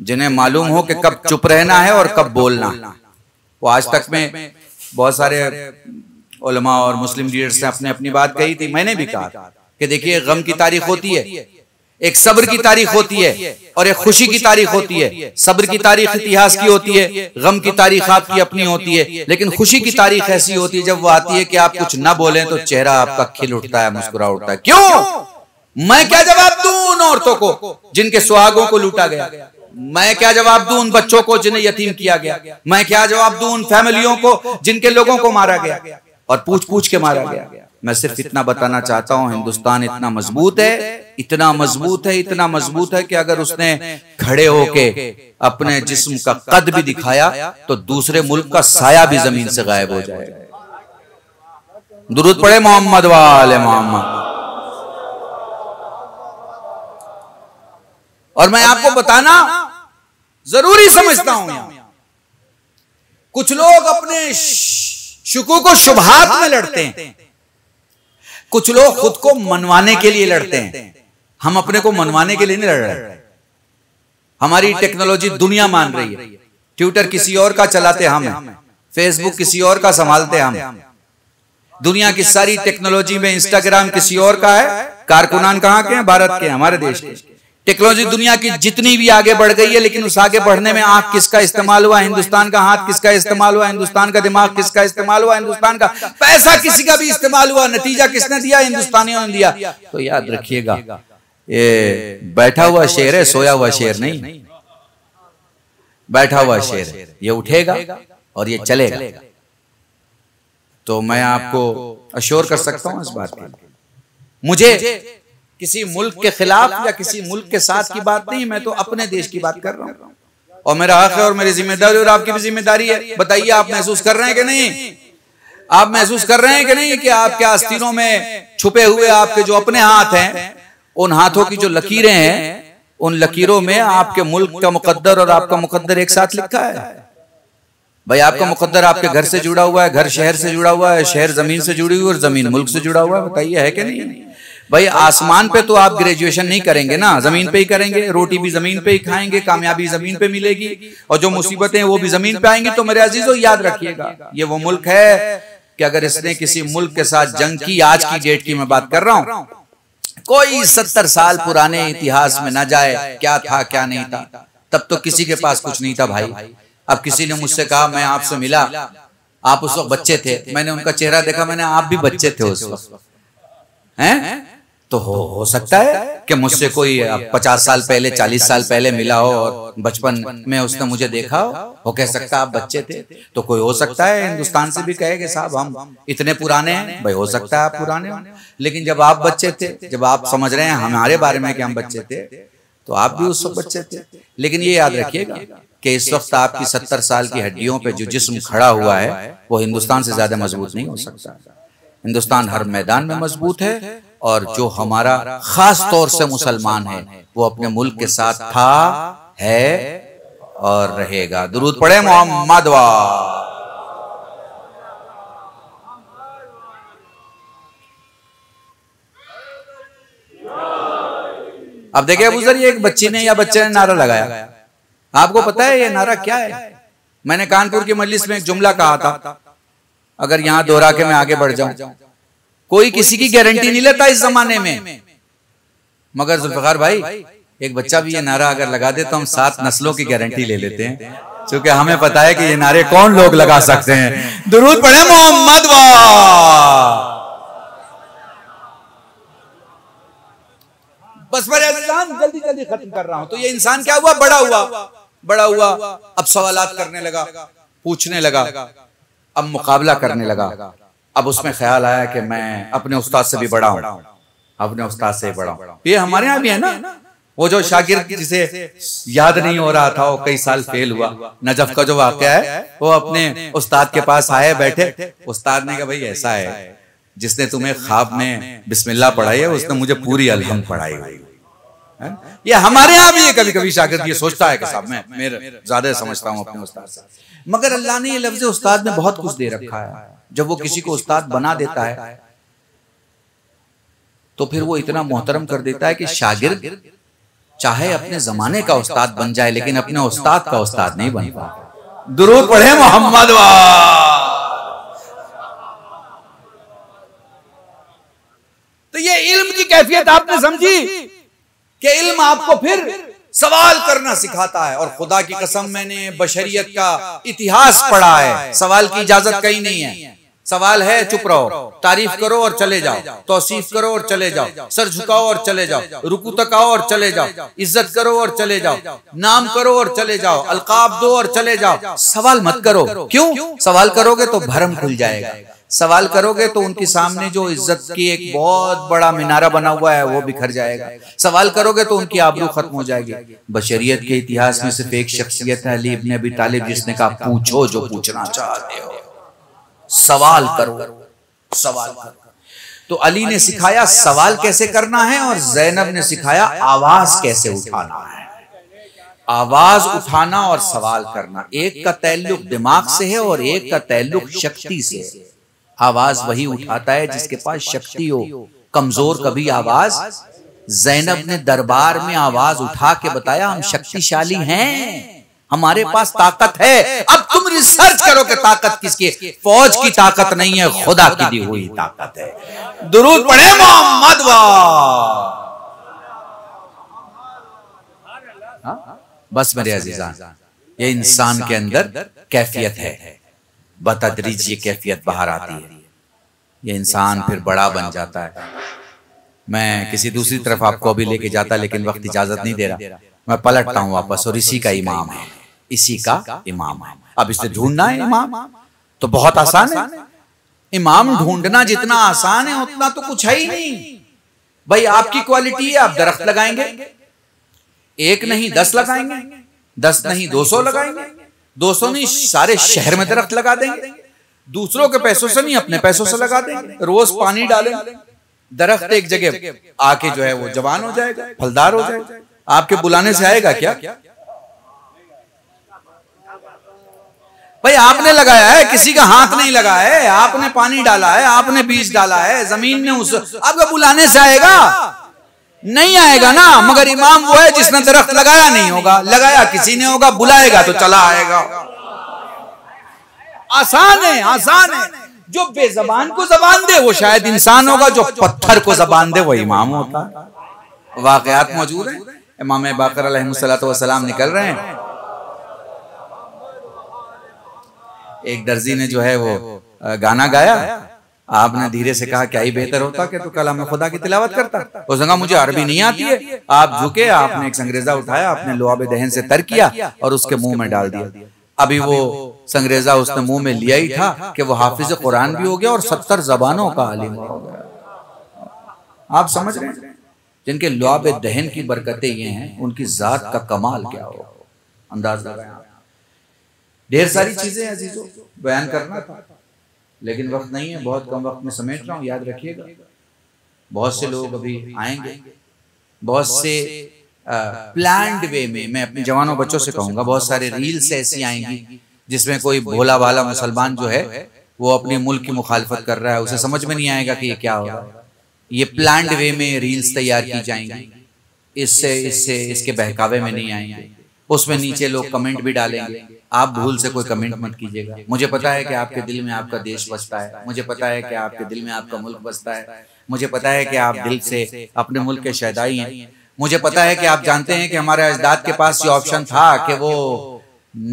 जिन्हें मालूम हो कि कब चुप रहना है और कब बोलना। वो आज तक में बहुत सारे उलमा और मुस्लिम लीडर्स ने अपनी बात कही थी, मैंने भी कहा कि देखिए गम की तारीख होती है, एक सब्र की तारीख होती है और एक खुशी की तारीख होती है। सब्र की तारीख इतिहास की होती है, गम की तारीख आपकी अपनी होती है, लेकिन खुशी की तारीख ऐसी होती है जब वो आती है कि आप कुछ ना बोलें तो चेहरा आपका खिल उठता है, मुस्कुरा उठता है। क्यों? मैं क्या जवाब दूं उन औरतों को जिनके सुहागों को लूटा गया? मैं क्या जवाब दूं उन बच्चों को जिन्हें यतीम किया गया? मैं क्या जवाब दूं उन फैमिलियों को जिनके लोगों को मारा गया और पूछ पूछ के मारा गया? मैं सिर्फ इतना बताना चाहता हूं, हिंदुस्तान इतना मजबूत है, इतना मजबूत है, इतना मजबूत है कि अगर उसने खड़े होके अपने जिस्म का कद भी दिखाया तो दूसरे मुल्क का साया भी जमीन से गायब हो जाएगा। दुरूद पढ़े मोहम्मद वाले मोहम्मद। और मैं आपको बताना जरूरी समझता हूं, यहां कुछ लोग अपने शुकू को शुबहात में लड़ते हैं, कुछ लोग खुद को मनवाने के लिए लड़ते हैं। हम अपने को मनवाने के लिए नहीं लड़ रहे। हमारी टेक्नोलॉजी दुनिया मान रही है। ट्विटर किसी और का चलाते हम हैं, फेसबुक किसी और का संभालते हम। दुनिया की सारी टेक्नोलॉजी में इंस्टाग्राम किसी और का है, कारकुनान कहां के हैं? भारत के, हमारे देश के। टेक्नोलॉजी दुनिया की जितनी भी आगे बढ़ गई है, लेकिन उस आगे बढ़ने में आंख किसका इस्तेमाल हुआ? हिंदुस्तान का। हाथ किसका इस्तेमाल हुआ? हिंदुस्तान का। दिमाग किसका इस्तेमाल हुआ? हिंदुस्तान का। पैसा किसी का भी इस्तेमाल हुआ, नतीजा किसने दिया? हिंदुस्तानियों ने दिया। तो याद रखिएगा, ये बैठा हुआ शेर है, सोया हुआ शेर नहीं। बैठा हुआ शेर है, ये उठेगा और ये चलेगा। तो मैं आपको अश्योर कर सकता हूं इस बात की। मुझे किसी मुल्क के खिलाफ या किसी मुल्क के साथ की बात नहीं, मैं तो अपने देश की बात कर रहा हूं और मेरा हक है और मेरी जिम्मेदारी और आपकी भी जिम्मेदारी है। बताइए, आप महसूस कर रहे हैं कि नहीं? आप महसूस कर रहे हैं कि नहीं कि आपके आस्तीनों में छुपे हुए आपके जो अपने हाथ हैं, उन हाथों की जो लकीरें हैं, उन लकीरों में आपके मुल्क का मुकद्दर और आपका मुकद्दर एक साथ लिखा है। भाई, आपका मुकद्दर आपके घर से जुड़ा हुआ है, घर शहर से जुड़ा हुआ है, शहर जमीन से जुड़ी हुई और जमीन मुल्क से जुड़ा हुआ है। बताइए, है कि नहीं? भाई, आसमान पे तो आप ग्रेजुएशन नहीं करेंगे ना, जमीन पे ही करेंगे। रोटी भी जमीन पे ही खाएंगे, कामयाबी जमीन पे मिलेगी और जो मुसीबतें वो भी जमीन पे आएंगी। तो मेरे अजीजों, याद रखिएगा, ये वो मुल्क है कि अगर इसने किसी मुल्क के साथ जंग की, आज की डेट की मैं बात कर रहा हूं, कोई 70 साल पुराने इतिहास में ना जाए, क्या था क्या नहीं था, तब तो किसी के पास कुछ नहीं था भाई। अब किसी ने मुझसे कहा, मैं आपसे मिला, आप उस वक्त बच्चे थे, मैंने उनका चेहरा देखा, मैंने आप भी बच्चे थे उस वक्त, हैं? तो हो सकता है कि मुझसे कोई 50 साल पहले, 40 साल पहले मिला हो और बचपन में उसने मुझे देखा हो, वो कह सकता है आप बच्चे थे। तो कोई हो सकता है हिंदुस्तान से भी कहे कि साहब हम इतने पुराने हैं। भाई, हो सकता है आप पुराने हो, लेकिन जब आप बच्चे थे, जब आप समझ रहे हैं हमारे बारे में कि हम बच्चे थे, तो आप भी उस वक्त बच्चे थे। लेकिन ये याद रखिएगा कि इस वक्त आपकी 70 साल की हड्डियों पे जो जिस्म खड़ा हुआ है, वो हिंदुस्तान से ज्यादा मजबूत नहीं हो सकता। हिंदुस्तान हर मैदान में मजबूत है और जो हमारा खास तौर से मुसलमान है, वो अपने मुल्क के साथ था, है और रहेगा। दुरूद पढ़े मोहम्मद वा। अब देखिए अबू ज़र, एक बच्ची ने या बच्चे ने नारा लगाया। आपको पता है ये नारा क्या है? मैंने कानपुर की मजलिस में एक जुमला कहा था, अगर यहां दोहरा के मैं आगे बढ़ जाऊं। कोई किसी की गारंटी नहीं लेता इस जमाने में, मगर जुल्फिकार भाई, एक बच्चा भी ये नारा अगर लगा दे तो हम 7 नस्लों की गारंटी ले लेते हैं, क्योंकि हमें पता है कि ये नारे कौन लोग लगा सकते हैं। दुरूद पढ़े मोहम्मद वा। बस मेरे इंसान जल्दी जल्दी खत्म कर रहा हूं। तो ये इंसान क्या हुआ? बड़ा हुआ, बड़ा हुआ, अब सवालात करने लगा, पूछने लगा, अब मुकाबला करने लगा। अब उसमें ख्याल आया कि मैं अपने उस्ताद से भी बड़ा हूं, अपने उस्ताद से बड़ा हूं। ये हमारे यहाँ भी है ना, वो जो शागिर्द जिसे याद नहीं हो रहा था, वो कई साल फेल हुआ, नजफ का जो वाकया है, वो अपने उस्ताद के पास आए, बैठे। उस्ताद ने कहा, भाई ऐसा है, जिसने तुम्हें ख्वाब में बिस्मिल्लाह पढ़ाई है, उसने मुझे पूरी अलहम पढ़ाई हुई है। ये हमारे यहाँ भी है। कभी कभी शागिर्द ये सोचता है कि साहब मैं ज्यादा समझता हूँ अपने उस्ताद से, मगर अल्लाह ने ये लफ्ज़ उस्ताद में बहुत कुछ दे रखा है। जब वो किसी को उस्ताद बना देता है तो फिर वो इतना मोहतरम कर देता है कि शागिर्द चाहे अपने जमाने का उस्ताद बन जाए, लेकिन अपने उस्ताद का उस्ताद नहीं बन पाता। दुरूद पढ़े मोहम्मद वा। तो ये इल्म की कैफियत आपने समझी कि इल्म आपको फिर सवाल करना सिखाता है। और खुदा की कसम, मैंने बशरियत का इतिहास पढ़ा है, सवाल की इजाजत कहीं नहीं है। सवाल है चुप रहो, तारीफ करो और चले जाओ, तौसीफ करो और चले जाओ, सर झुकाओ और चले जाओ, रुकू तक आओ और चले जाओ, इज्जत करो और चले जाओ, नाम करो और चले जाओ, अलकाब दो और चले जाओ। सवाल मत करो। क्यों? सवाल करोगे तो भरम खुल जाएगा। सवाल करोगे तो उनके सामने जो इज्जत की एक बहुत बड़ा मिनारा बना हुआ है वो बिखर जाएगा। सवाल करोगे तो उनकी आबरू खत्म हो जाएगी। बशरियत के इतिहास में सिर्फ एक शख्सियत है, अली इब्न अबी तालिब, जिसने कहा पूछो जो पूछना चाहते हो, सवाल करो, सवाल करो। तो अली ने सिखाया सवाल कैसे करना है और ज़ैनब ने सिखाया आवाज कैसे उठाना है। आवाज उठाना और सवाल करना, एक का ताल्लुक दिमाग से है और एक का ताल्लुक शक्ति से है। आवाज वही उठाता है जिसके पास शक्ति हो, कमजोर कभी आवाज। ज़ैनब ने दरबार में आवाज उठा के बताया हम शक्तिशाली हैं, हमारे पास ताकत है। अब तुम रिसर्च करो कि ताकत किसकी है। फौज की ताकत नहीं है, खुदा की दी हुई ताकत है। दुरूद पढ़े मोहम्मद बस मेरे अजीजान, ये इंसान के अंदर कैफियत है, बतदरीज ये कैफियत बाहर आती है, ये इंसान फिर बड़ा बन जाता है। मैं किसी दूसरी तरफ आपको अभी लेके जाता, लेकिन वक्त इजाजत नहीं दे रहा। मैं पलटता हूं वापस, और इसी का इमाम है, इसी का इमाम है। अब इसे ढूंढना है इमाम तो बहुत आसान है। इमाम ढूंढना जितना आसान है उतना तो कुछ है ही नहीं। भाई आपकी क्वालिटी है, आप दरख्त लगाएंगे, एक नहीं 10 लगाएंगे, 10 नहीं 200 लगाएंगे, 200 नहीं सारे शहर में दरख्त लगा देंगे, दूसरों के पैसों से नहीं अपने पैसों से लगा देंगे, रोज पानी डालेंगे, दरख्त एक जगह आके जो है वो जवान हो जाएगा, फलदार हो जाएगा। आपके बुलाने से आएगा क्या? भाई आपने लगाया है, किसी का हाथ नहीं लगा है, आपने पानी डाला है, आपने बीज डाला है जमीन में, उस आपका बुलाने से आएगा? नहीं आएगा ना। मगर इमाम वो है जिसने दरख्त लगाया नहीं होगा, लगाया किसी ने होगा, बुलाएगा तो चला आएगा। आसान है, आसान है। जो बेजबान को जबान दे वो शायद इंसान होगा, जो पत्थर को जबान दे वो इमाम होता है। वाकयात मौजूद है। इमाम बाकर अलैहिस्सलातु वस्सलाम निकल रहे हैं, एक दर्जी ने जो है वो गाना गाया, आपने धीरे से कहा क्या ही बेहतर होता कि तो कलाम खुदा की तिलावत करता। उसने कहा मुझे अरबी नहीं आती है। आप झुके, आपने एक संगरेजा उठाया, आपने लुआब दहन से तर किया और उसके मुंह में डाल दिया। अभी वो संगरेजा उसने मुंह में लिया ही था कि वो हाफिज कुरान भी हो गया और 70 जबानों का आलिम हो गया। आप समझ रहे हैं? जिनके लुआब दहन की बरकतें ये हैं, उनकी जात का कमाल क्या हो, अंदाज लगाएं। ढेर सारी चीजें अजीजों बयान करना था, लेकिन वक्त नहीं है, बहुत कम वक्त में समेट रहा हूँ। याद रखिएगा, बहुत से लोग अभी आएंगे, बहुत से प्लान्ड वे में, मैं अपने जवानों बच्चों से कहूंगा, बहुत सारे रील्स ऐसी आएंगी जिसमें कोई भोला भाला मुसलमान जो है वो अपने मुल्क की मुखालफत कर रहा है, उसे समझ में नहीं आएगा कि ये क्या हो रहा है। ये प्लान्ड वे में रील्स तैयार की जाएंगी, इससे इसके बहकावे में नहीं आएंगे। उसमें नीचे लोग कमेंट भी डालेंगे, आप भूल से कोई कमेंट मत कीजिएगा। मुझे पता है कि आपके दिल में आपका देश बसता है, मुझे पता है कि आपके दिल में आपका मुल्क बसता है, मुझे पता है कि आप दिल से अपने मुल्क के शहदाई हैं, मुझे पता है कि आप जानते हैं कि हमारे अजदाद के पास ये ऑप्शन था कि वो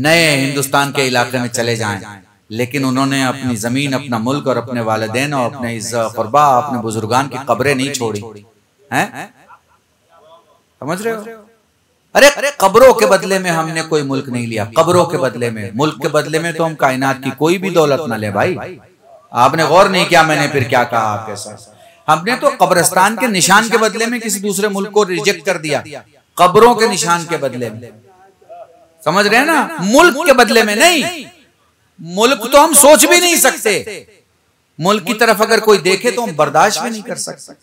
नए हिंदुस्तान के इलाके में चले जाएं, लेकिन उन्होंने अपनी जमीन, अपना मुल्क और अपने वालिदैन और अपने इज्जत क़ुरबा, अपने बुजुर्गान की कब्रें नहीं छोड़ी हैं। समझ रहे हो? अरे कब्रों के बदले में हमने कोई मुल्क नहीं लिया, कब्रों के बदले में, मुल्क के बदले में तो हम कायनात की कोई भी दौलत ना ले। भाई आपने गौर नहीं किया मैंने फिर क्या कहा आपके साथ? हमने तो कब्रिस्तान के निशान के बदले में किसी दूसरे मुल्क को रिजेक्ट कर दिया, कब्रों के निशान के बदले में। समझ रहे हैं ना? मुल्क के बदले में नहीं। मुल्क तो हम सोच भी नहीं सकते, मुल्क की तरफ अगर कोई देखे तो हम बर्दाश्त भी नहीं कर सकते।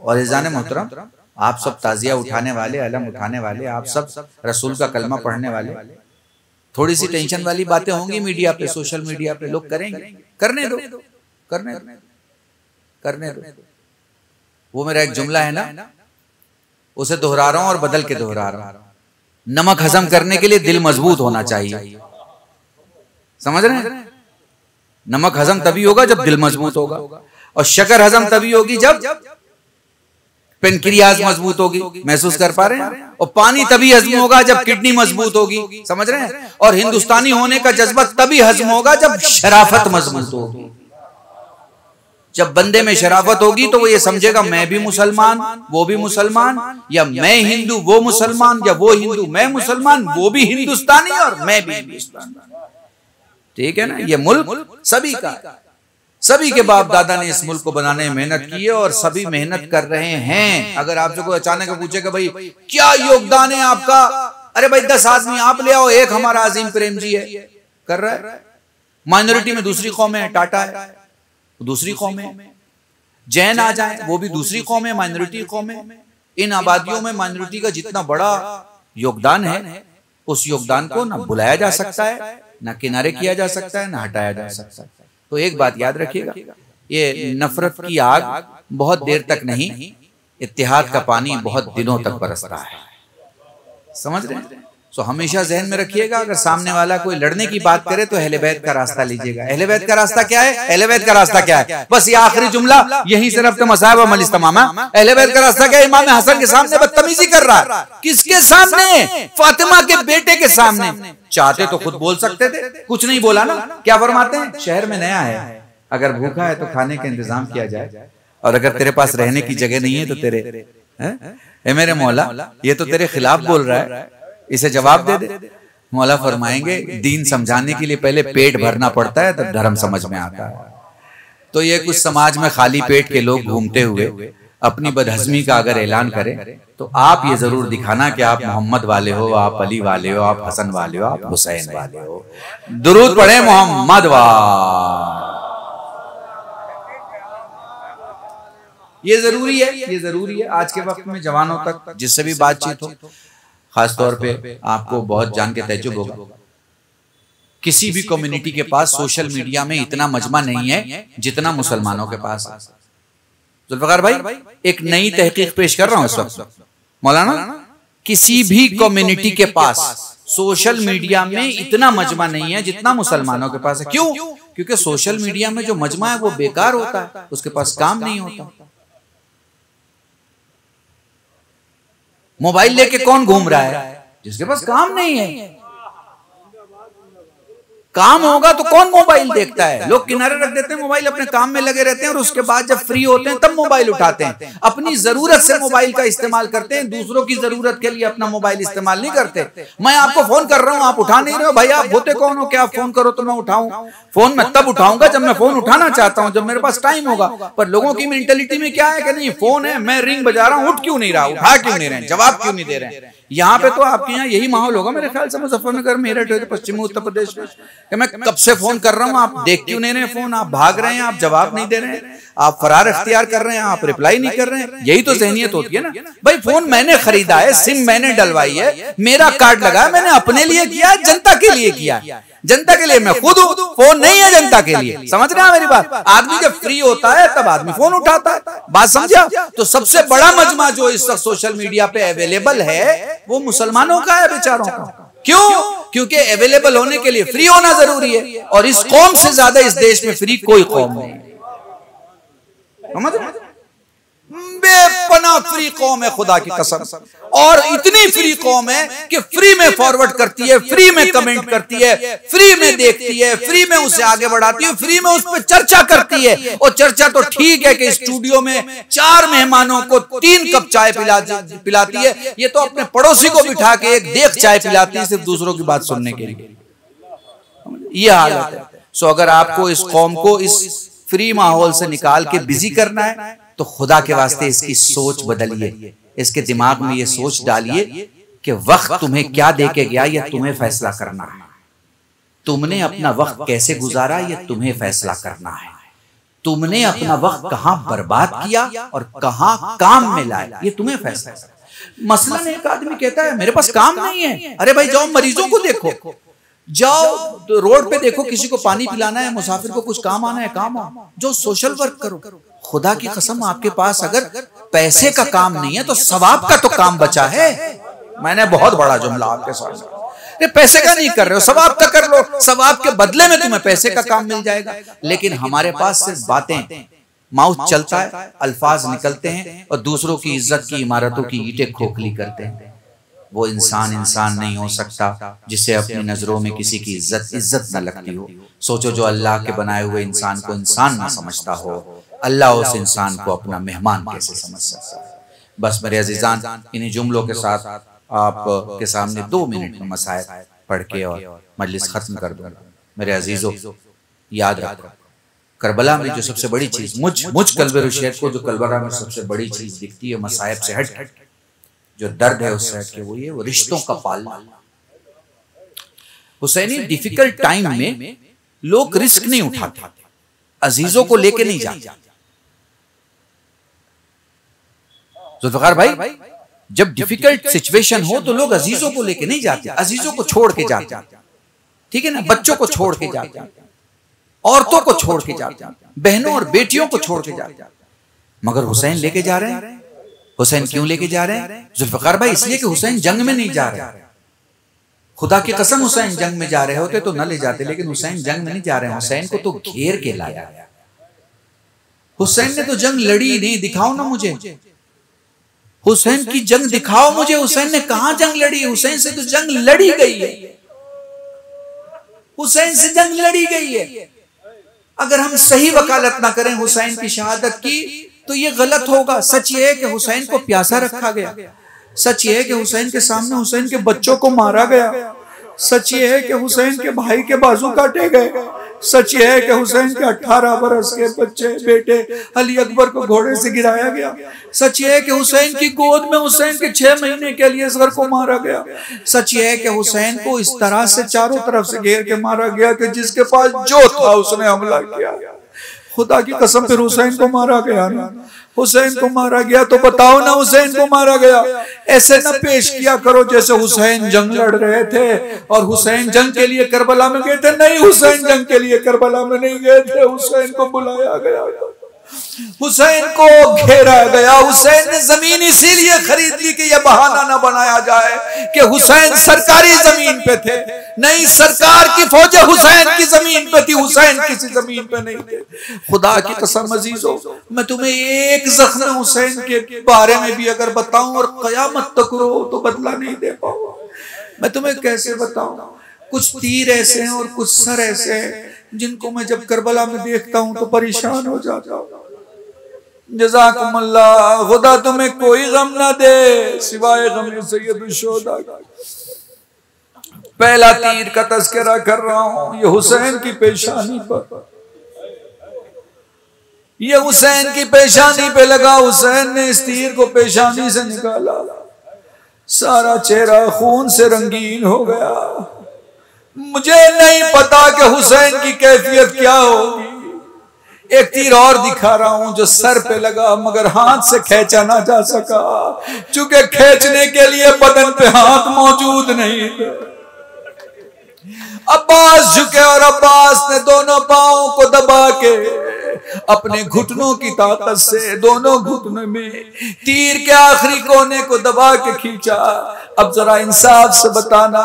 और इज़ान मोहतरम, आप सब ताजिया उठाने वाले, अलम उठाने वाले, आप सब रसूल का कलमा पढ़ने वाले, थोड़ी सी टेंशन वाली बातें होंगी मीडिया पे, सोशल मीडिया पे लोग करेंगे, करने दो, करने दो, करने दो। वो मेरा एक जुमला है ना, उसे दोहरा रहा हूं और बदल के दोहरा रहा हूं। नमक हजम करने के लिए दिल मजबूत होना चाहिए। समझ रहे हैं? नमक हजम तभी होगा जब दिल मजबूत होगा, और शक्कर हजम तभी होगी जब पेनक्रियाज मजबूत होगी, महसूस कर पा रहे हैं? और पानी तभी हजम होगा जब किडनी मजबूत होगी, समझ रहे हैं? और हिंदुस्तानी होने का जज्बा तभी हजम होगा जब शराफत मजबूत होगी। जब बंदे में शराफत होगी तो वो ये समझेगा मैं भी मुसलमान, वो भी मुसलमान, या मैं हिंदू वो मुसलमान, या वो हिंदू मैं मुसलमान, वो भी हिंदुस्तानी और मैं भी हिंदुस्तानी। ठीक है ना? ये मुल्क सभी का, सभी के बाप दादा ने इस मुल्क को बनाने में मेहनत की है और सभी मेहनत कर रहे हैं। अगर आपसे कोई अचानक पूछेगा भाई क्या योगदान है आपका, अरे भाई 10 आदमी आप ले आओ, एक हमारा अजीम प्रेम जी है, कर रहा है। माइनॉरिटी में दूसरी कौम है, टाटा है, दूसरी कौम है। जैन आ जाए, वो भी दूसरी कौम है, माइनॉरिटी कौम है। इन आबादियों में माइनॉरिटी का जितना बड़ा योगदान है, उस योगदान को ना बुलाया जा सकता है, ना किनारे किया जा सकता है, ना हटाया जा सकता है। तो एक बात याद रखिएगा, ये नफरत की आग बहुत देर तक नहीं, इत्तेहाद का पानी बहुत दिनों तक बरसता है, समझ रहे हैं? तो हमेशा जहन में रखिएगा, अगर सामने वाला कोई लड़ने की बात करे तो अहले बैत का रास्ता लीजिएगा। अहले बैत का रास्ता क्या है? अहले बैत का रास्ता क्या है? बस ये आखिरी जुमला यहीं से रब्त मसाहब अमल इस्तेमामा। अहले बैत का रास्ता क्या है? इमाम हसन के सामने बदतमीजी कर रहा है। किसके सामने? फातिमा के बेटे के सामने। चाहते तो खुद बोल सकते थे, कुछ नहीं बोला ना। क्या फरमाते हैं? शहर में नया है, अगर भूखा है तो खाने का इंतजाम किया जाए, और अगर तेरे पास रहने की जगह नहीं है तो तेरे ए मेरे मौला, ये तो तेरे खिलाफ बोल रहा है, इसे जवाब दे दे। मौला फरमाएंगे दीन समझाने के लिए पहले पेट भरना पड़ता है, तब धर्म समझ में आता है। तो ये कुछ समाज में खाली पेट के लोग घूमते हुए अपनी बदहजमी का अगर ऐलान करें तो आप ये जरूर दिखाना कि आप मोहम्मद वाले हो, आप अली वाले हो, आप हसन वाले हो, आप हुसैन वाले हो। दुरूद पढ़े मोहम्मद वाले। ये जरूरी है, ये जरूरी है। आज के वक्त में जवानों तक जिससे भी बातचीत हो, खास तौर पे आपको बहुत जान के तजुब होगा, किसी भी कम्युनिटी के पास सोशल मीडिया में इतना मजमा नहीं है जितना मुसलमानों के पास है। जुल्फकार भाई, एक नई तहकीक पेश कर रहा हूं इस वक्त मौलाना, किसी भी कम्युनिटी के पास सोशल मीडिया में इतना मजमा नहीं है जितना मुसलमानों के पास है। क्यों? क्योंकि सोशल मीडिया में जो मजमा है वो बेकार होता है, उसके पास काम नहीं होता। मोबाइल लेके कौन घूम रहा है? जिसके पास काम नहीं है। काम होगा तो कौन मोबाइल देखता है? लोग किनारे रख देते हैं, मोबाइल अपने काम में लगे रहते हैं, और उसके बाद जब फ्री होते हैं तब मोबाइल उठाते हैं। अपनी जरूरत से मोबाइल का इस्तेमाल करते हैं, दूसरों की जरूरत के लिए अपना मोबाइल इस्तेमाल नहीं करते। मैं आपको फोन कर रहा हूं, आप उठा नहीं रहे हो, भाई आप होते कौन हो क्या फोन करो तो मैं उठाऊं? फोन मैं तब उठाऊंगा जब मैं फोन उठाना चाहता हूं, जब मेरे पास टाइम होगा। पर लोगों की मेंटेलिटी में क्या है कि नहीं, फोन है, मैं रिंग बजा रहा हूं, उठ क्यों नहीं रहा, उठा क्यों नहीं रहे, जवाब क्यों नहीं दे रहे हैं? यहाँ पे तो आपके यहाँ यही माहौल होगा मेरे ख्याल से, मुजफ्फरनगर, मेरठ, पश्चिमी उत्तर प्रदेश में, कि मैं कब से फोन कर रहा हूँ, आप देख क्यों नहीं रहे फोन, आप भाग रहे हैं, आप जवाब नहीं दे रहे हैं, आप फरार इख्तियार कर रहे हैं, आप रिप्लाई नहीं कर रहे हैं। यही तो ज़हनियत होती है ना भाई। फोन मैंने खरीदा है, सिम मैंने डलवाई है, मेरा कार्ड लगा है, मैंने अपने लिए किया, जनता के लिए किया, जनता के लिए मैं खुद हूं, फोन नहीं है जनता के लिए। समझ रहे हैं मेरी बात? आदमी जब फ्री होता है तब आदमी फोन उठाता है, बात समझा? तो सबसे बड़ा मजमा जो इस वक्त सोशल मीडिया पे अवेलेबल है वो मुसलमानों का है, बेचारों का। क्यों? क्योंकि अवेलेबल होने के लिए फ्री होना जरूरी है, और इस कौम से ज्यादा इस देश में फ्री कोई कौम नहीं। समझ रहे? बेपना फ्री कौम है, खुदा की कसम। और इतनी फ्री कौम है कि फ्री में फॉरवर्ड करती है, फ्री में कमेंट करती है, फ्री में देखती है, फ्री में उसे आगे बढ़ाती है, फ्री में उस पर चर्चा करती है। और चर्चा तो ठीक है कि स्टूडियो में 4 मेहमानों को 3 कप चाय पिलाती है, ये तो अपने पड़ोसी को बिठा के 1 देख चाय पिलाती है, सिर्फ दूसरों की बात सुनने के लिए। ये हालत है। सो अगर आपको इस कौम को इस फ्री माहौल से निकाल के बिजी करना है तो खुदा के वास्ते इसकी सोच बदलिए, इसके दिमाग में ये सोच डालिए कि वक्त तुम्हें क्या दे के गया ये तुम्हें फैसला करना है। तुमने अपना वक्त कैसे गुजारा ये तुम्हें फैसला करना है। तुमने अपना वक्त कहां बर्बाद किया और कहां काम में लाया ये तुम्हें फैसला करना। मसलन एक आदमी कहता है मेरे पास काम नहीं है, अरे भाई जाओ मरीजों को देखो, जाओ तो रोड पे देखो, किसी को पानी पिलाना है, मुसाफिर को कुछ काम आना है, काम आओ, जो सोशल वर्क करो। खुदा की कसम आपके पास अगर पैसे का काम नहीं है तो सवाब का तो काम बचा है। मैंने बहुत बड़ा जुमला आपके सामने, पैसे का नहीं कर रहे हो, सवाब का कर लो, सवाब के बदले में तुम्हें पैसे का काम मिल जाएगा। लेकिन हमारे पास सिर्फ बातें, माउथ चलता है, अल्फाज निकलते हैं और दूसरों की इज्जत की इमारतों की ईंटें खोखली करते हैं। वो इंसान इंसान नहीं हो सकता जिसे अपनी नजरों में किसी की इज्जत न लगती हो। सोचो, जो अल्लाह के बनाए हुए इंसान को इंसान ना समझता हो, अल्लाह उस इंसान को अपना मेहमान कैसे समझ सकता है। बस मेरे अजीजान, इन्हीं जुमलों के साथ आप के सामने 2 मिनट में मसाइल पढ़ के और मजलिस खत्म कर दूंगा। मेरे अजीजों, याद रखो, करबला में जो सबसे बड़ी चीज मुझ कल्बे रुशैद को जो करबला में सबसे बड़ी चीज दिखती है, मसाइब से हट जो दर्द है उससे हट के, वो ये वो रिश्तों का पालना। हुसैनी डिफिकल्ट टाइम में लोग रिस्क नहीं उठाते, अजीजों को लेके नहीं जाते। जुल्फिकार भाई, जब डिफिकल्ट सिचुएशन हो तो लोग अजीजों को लेके नहीं जाते, अजीजों को छोड़ के जाते हैं, ठीक है ना। बच्चों को छोड़ के जाते हैं, औरतों को छोड़ के जाते हैं, बहनों और बेटियों को छोड़ के जाते हैं। मगर हुसैन लेके जा रहे हैं। हुसैन क्यों लेके जा रहे हैं जुल्फिकार भाई? इसलिए कि हुसैन जंग में नहीं जा रहे। खुदा की कसम, हुसैन जंग में जा रहे होते तो न ले जाते, लेकिन हुसैन जंग में नहीं जा रहे हैं। हुसैन को तो घेर के लाया गया। हुसैन ने तो जंग लड़ी नहीं, दिखाओ ना मुझे हुसैन की जंग, दिखाओ मुझे हुसैन ने कहां जंग लड़ी। हुसैन से तो जंग लड़ी गई है, हुसैन से जंग लड़ी गई है। अगर हम सही वकालत ना करें हुसैन की शहादत की तो ये गलत होगा। सच ये है कि हुसैन को प्यासा रखा गया, सच ये है कि हुसैन के सामने हुसैन के बच्चों को मारा गया, सच ये है कि हुसैन के भाई के बाजू काटे गए, सच ये है कि हुसैन के 18 बरस के बच्चे बेटे अली अकबर को घोड़े से गिराया गया, सच ये है कि हुसैन की गोद में हुसैन के 6 महीने के लिए असगर को मारा गया, सच ये है कि हुसैन को इस तरह से चारों तरफ से घेर के मारा गया कि जिसके पास जो था उसने हमला किया। खुदा की कसम, फिर हुसैन को मारा गया ना, हुसैन को मारा गया तो बताओ ना हुसैन को मारा गया। ऐसे ना पेश किया करो जैसे हुसैन जंग लड़ रहे थे और हुसैन जंग के लिए करबला में गए थे। नहीं, हुसैन जंग के लिए करबला में नहीं गए थे, हुसैन को बुलाया गया, हुसैन को घेरा गया। हुसैन ने जमीन इसीलिए खरीद ली कि यह बहाना ना बनाया जाए कि हुसैन सरकारी जमीन पे थे। नहीं, सरकार की फौजें हुसैन की जमीन पे थी, हुसैन किसी जमीन पे नहीं थे। खुदा की कसम अजीजों, मैं तुम्हें एक जख्म हुसैन के बारे में भी अगर बताऊं और कयामत तक रो तो बदला नहीं दे पाऊं। मैं तुम्हें कैसे बताऊं? कुछ तीर ऐसे हैं और कुछ सर ऐसे हैं जिनको मैं जब करबला में देखता हूं तो परेशान हो जाता हूं। जज़ाकुमुल्लाह, खुदा तुम्हें कोई गम ना दे सिवाय गम सैयदुल शुहदा का। पहला तीर का तज़किरा कर रहा हूं, ये हुसैन की पेशानी पर, ये हुसैन की पेशानी पे लगा। हुसैन ने इस तीर को पेशानी से निकाला, सारा चेहरा खून से रंगीन हो गया। मुझे नहीं पता कि हुसैन की कैफियत क्या होगी। एक तीर और दिखा रहा हूं जो सर पे लगा मगर हाथ से खींचा ना जा सका, क्योंकि खींचने के लिए बदन पे हाथ मौजूद नहीं थे। अब्बास झुके और अब्बास ने दोनों पांवों को दबा के अपने घुटनों की ताकत से दोनों घुटनों में तीर के आखिरी कोने को दबा के खींचा। अब जरा इंसाफ से बताना,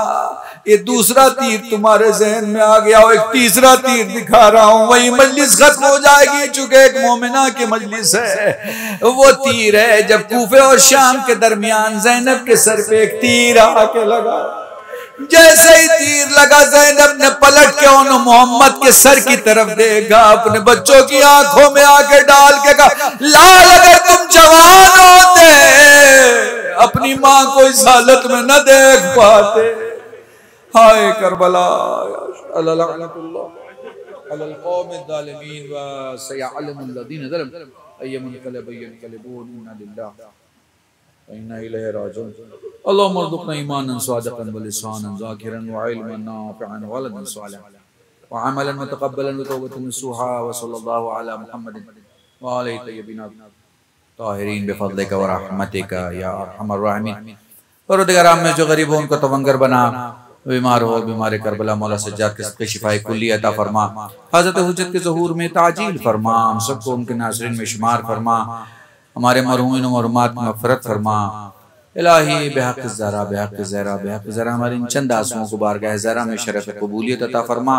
ये दूसरा तीर तुम्हारे जहन में आ गया और एक तीसरा तीर दिखा रहा हूं, वही मजलिस खत्म हो जाएगी चूंकि एक मोमिना की मजलिस है। वो तीर है जब कूफे और शाम के दरमियान ज़ैनब के सर पे एक तीर आके लगा। जैसे ही तीर लगा, ज़ैनब ने पलट के उन मोहम्मद के सर की तरफ देखा, अपने बच्चों की आंखों में आके डाल के कहा, लाल अगर तुम जवान होते अपनी मां को इस हालत में न देख पाते। हाय करबला, अल्लाहुम्मा अर्ज़ुक़ना ईमानन सादिक़न व लिसानन ज़ाकिरन व इल्मन नाफ़िअन व वलदन सालिहन व अमलन मुतक़ब्बलन व तौबतन नसूहा व सल्लल्लाहु अला मुहम्मदिन व आलिहि तय्यबीन ताहिरीन बिफ़ज़लिका व रहमतिका या अरहमर राहिमीन। परवरदिगार आलम में जो गरीब हो उनको तवंगर बना, बीमार हो बीमार करबला मौला सज्जाद के शिफाए कुल्ली अता फरमा, हज़रत हुज्जत के ज़हूर में ताजील फरमा, हम सबको उनके नाज़रीन में शुमार फरमा, हमारे मरहूमिन व मरहूमात की मग़फ़िरत फरमा। इलाही बेहक़ ज़हरा बेहक़ ज़हरा बेहक़ ज़हरा हमारे इन चंद आंसुओं को बारगाह ज़हरा में शरफ़ क़बूलियत अता फरमा।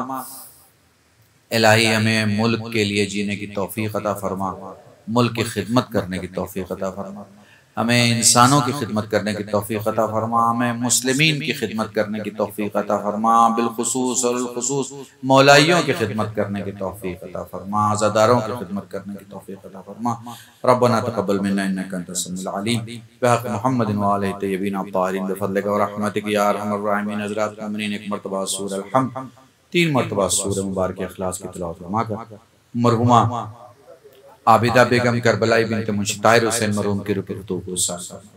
इलाही हमें मुल्क के लिए जीने की तौफीक अता फरमा, मुल्क की खिदमत करने की तौफीक अता फरमा, हमें इंसानों की खिदमत करने की तौफीक अता फरमा, हमें मुस्लिमीन की खिदमत करने की तौफीक अता फरमा, बिलखुसूस और बिलखुसूस मौलाइयों की खिदमत करने की तौफीक अता फरमा, अज़ादारों की खिदमत करने की तौफीक अता फरमा। रब्बना तक़ब्बल मिन्ना इन्नका अंतस समीउल अलीम बिहक़्क़ि मुहम्मदिन व आलिहि तय्यबीन अत्ताहिरीन बिफ़ज़लिका व रहमतिका या अरहमर राहिमीन। हज़रात मोमिनीन, एक मरतबा सूरह अल हम्द, 3 मरतबा सूरह मुबारक इखलास की तिलावत फरमाकर मरहुमा आबिदा बेगम करबलाई बिनत मुंशी ताहिर हुसैन मरहूम की रूह की रुतूब को साथ फरमा।